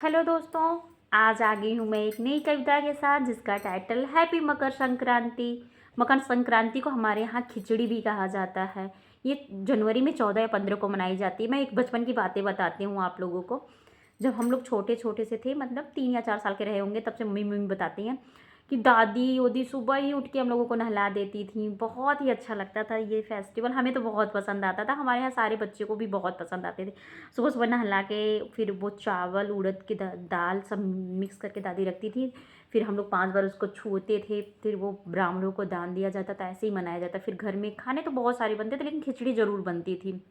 Hello दोस्तों, आज आ गई हूँ मैं एक नई कविता के साथ जिसका टाइटल हैप्पी मकर संक्रांति। मकर संक्रांति को हमारे यहाँ खिचड़ी भी कहा जाता है। ये जनवरी में 14 या 15 को मनाई जाती है। मैं एक बचपन की बातें बताती हूँ आप लोगों को। जब हम लोग छोटे छोटे से थे, मतलब 3 या 4 साल के रहे होंगे, तब से मम्मी मम्मी बताती हैं कि दादी ओदी सुबह ही उठ के हम लोगों को नहला देती थी। बहुत ही अच्छा लगता था ये फेस्टिवल, हमें तो बहुत पसंद आता था। हमारे यहाँ सारे बच्चे को भी बहुत पसंद आते थे। सुबह सुबह नहला के फिर वो चावल उड़द की दाल सब मिक्स करके दादी रखती थी। फिर हम लोग 5 बार उसको छूते थे, फिर वो ब्राह्मणों को दान दिया जाता था। ऐसे ही मनाया जाता। फिर घर में खाने तो बहुत सारे बनते थे, लेकिन खिचड़ी ज़रूर बनती थी।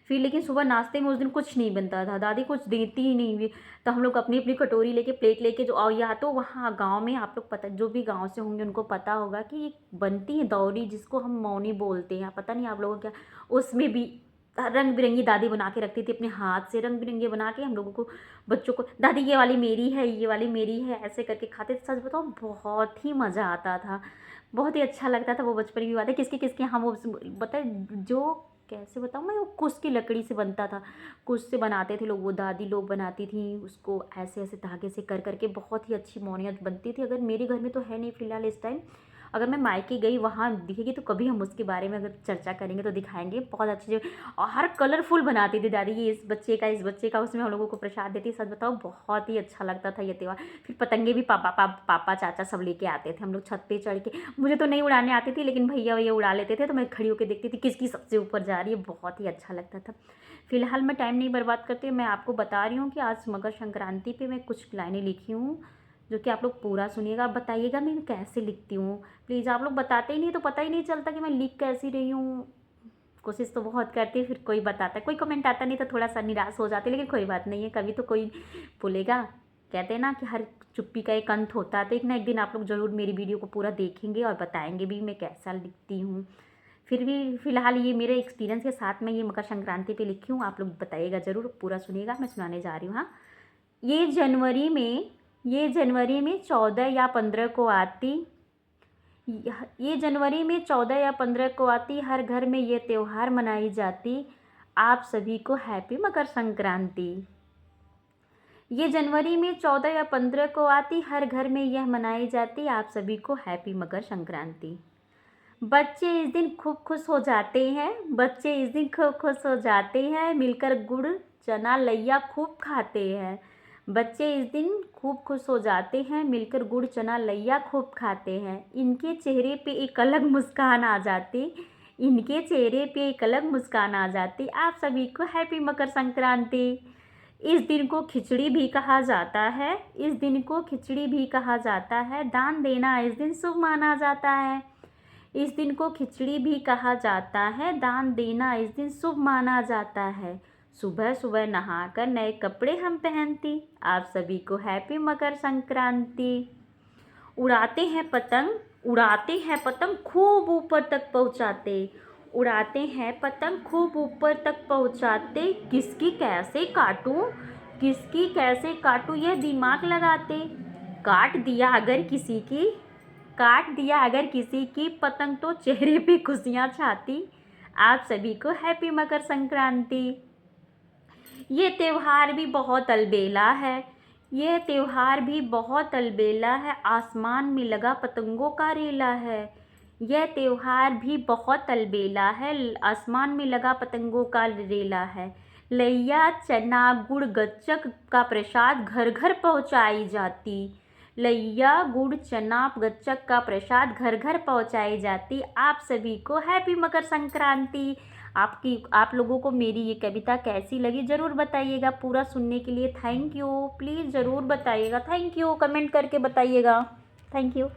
फिर लेकिन सुबह नाश्ते में उस दिन कुछ नहीं बनता था, दादी कुछ देती ही नहीं। तो हम लोग अपनी अपनी कटोरी लेके प्लेट लेके जो, और या तो वहाँ गांव में आप लोग पता, जो भी गांव से होंगे उनको पता होगा कि एक बनती है दौरी जिसको हम मौनी बोलते हैं, पता नहीं आप लोगों को क्या। उसमें भी रंग बिरंगी दादी बना के रखती थी, अपने हाथ से रंग बिरंगे बना के हम लोगों को, बच्चों को, दादी ये वाली मेरी है, ये वाली मेरी है, ऐसे करके खाते थे। सच बताओ बहुत ही मज़ा आता था, बहुत ही अच्छा लगता था। वो बचपन की बात है। किसके किसके हम वो बताए जो, कैसे बताऊँ मैं, वो कुश की लकड़ी से बनता था। कुश से बनाते थे लोग, वो दादी लोग बनाती थी उसको, ऐसे ऐसे धागे से कर करके बहुत ही अच्छी मौनियाँ बनती थी। अगर मेरे घर में तो है नहीं फ़िलहाल इस टाइम, अगर मैं मायके गई वहाँ दिखेगी तो कभी हम उसके बारे में अगर चर्चा करेंगे तो दिखाएंगे। बहुत अच्छे और हर कलरफुल बनाती थी दादी, ये इस बच्चे का उसमें हम लोगों को प्रसाद देती। सच बताओ बहुत ही अच्छा लगता था ये त्यौहार। फिर पतंगे भी पापा चाचा सब लेके आते थे। हम लोग छत पे चढ़ के, मुझे तो नहीं उड़ाने आती थी, लेकिन भैया भैया उड़ा लेते थे, तो मैं खड़ी होकर देखती थी किसकी सबसे ऊपर जा रही है। बहुत ही अच्छा लगता था। फिलहाल मैं टाइम नहीं बर्बाद करती, मैं आपको बता रही हूँ कि आज मकर संक्रांति पे मैं कुछ लाइनें लिखी हूँ, जो कि आप लोग पूरा सुनिएगा। आप बताइएगा मैं कैसे लिखती हूँ प्लीज़। आप लोग बताते ही नहीं तो पता ही नहीं चलता कि मैं लिख कैसी रही हूँ। कोशिश तो बहुत करती है, फिर कोई बताता है, कोई कमेंट आता नहीं तो थोड़ा सा निराश हो जाती है, लेकिन कोई बात नहीं है, कभी तो कोई बोलेगा। कहते हैं ना कि हर चुप्पी का एक अंत होता है। तो एक ना एक दिन आप लोग ज़रूर मेरी वीडियो को पूरा देखेंगे और बताएंगे भी मैं कैसा लिखती हूँ। फिर भी फ़िलहाल ये मेरे एक्सपीरियंस के साथ मैं ये मकर संक्रांति पे लिखी हूँ। आप लोग बताइएगा ज़रूर, पूरा सुनिएगा, मैं सुनाने जा रही हूँ। हाँ, ये जनवरी में ये जनवरी में 14 या 15 को आती, ये जनवरी में 14 या 15 को आती, हर घर में ये त्यौहार मनाई जाती। आप सभी को हैप्पी मकर संक्रांति। ये जनवरी में 14 या 15 को आती, हर घर में यह मनाई जाती। आप सभी को हैप्पी मकर संक्रांति। बच्चे इस दिन खूब खुश हो जाते हैं, बच्चे इस दिन खूब खुश हो जाते हैं, मिलकर गुड़ चना लैया खूब खाते हैं। बच्चे इस दिन खूब खुश हो जाते हैं, मिलकर गुड़ चना लैया खूब खाते हैं। इनके चेहरे पे एक अलग मुस्कान आ जाती, इनके चेहरे पे एक अलग मुस्कान आ जाती। आप सभी को हैप्पी मकर संक्रांति। इस दिन को खिचड़ी भी कहा जाता है, इस दिन को खिचड़ी भी कहा जाता है। दान देना इस दिन शुभ माना जाता है, इस दिन को खिचड़ी भी कहा जाता है। दान देना इस दिन शुभ माना जाता है। सुबह सुबह नहाकर नए कपड़े हम पहनती। आप सभी को हैप्पी मकर संक्रांति। उड़ाते हैं पतंग, उड़ाते हैं पतंग खूब ऊपर तक पहुंचाते, उड़ाते हैं पतंग खूब ऊपर तक पहुंचाते। किसकी कैसे काटूं, किसकी कैसे काटूं यह दिमाग लगाते। काट दिया अगर किसी की, काट दिया अगर किसी की पतंग तो चेहरे पे खुशियाँ छाती। आप सभी को हैप्पी मकर संक्रांति। ये त्यौहार भी बहुत अलबेला है, ये त्यौहार भी बहुत अलबेला है। आसमान में लगा पतंगों का रेला है, यह त्यौहार भी बहुत अलबेला है। आसमान में लगा पतंगों का रेला है। लैया चना गुड़ गच्चक का प्रसाद घर घर पहुँचाई जाती। लैया गुड़ चना गच्चक का प्रसाद घर घर पहुँचाई जाती। आप सभी को हैप्पी मकर संक्रांति। आप लोगों को मेरी ये कविता कैसी लगी ज़रूर बताइएगा। पूरा सुनने के लिए थैंक यू, प्लीज़ ज़रूर बताइएगा। थैंक यू, कमेंट करके बताइएगा। Thank you.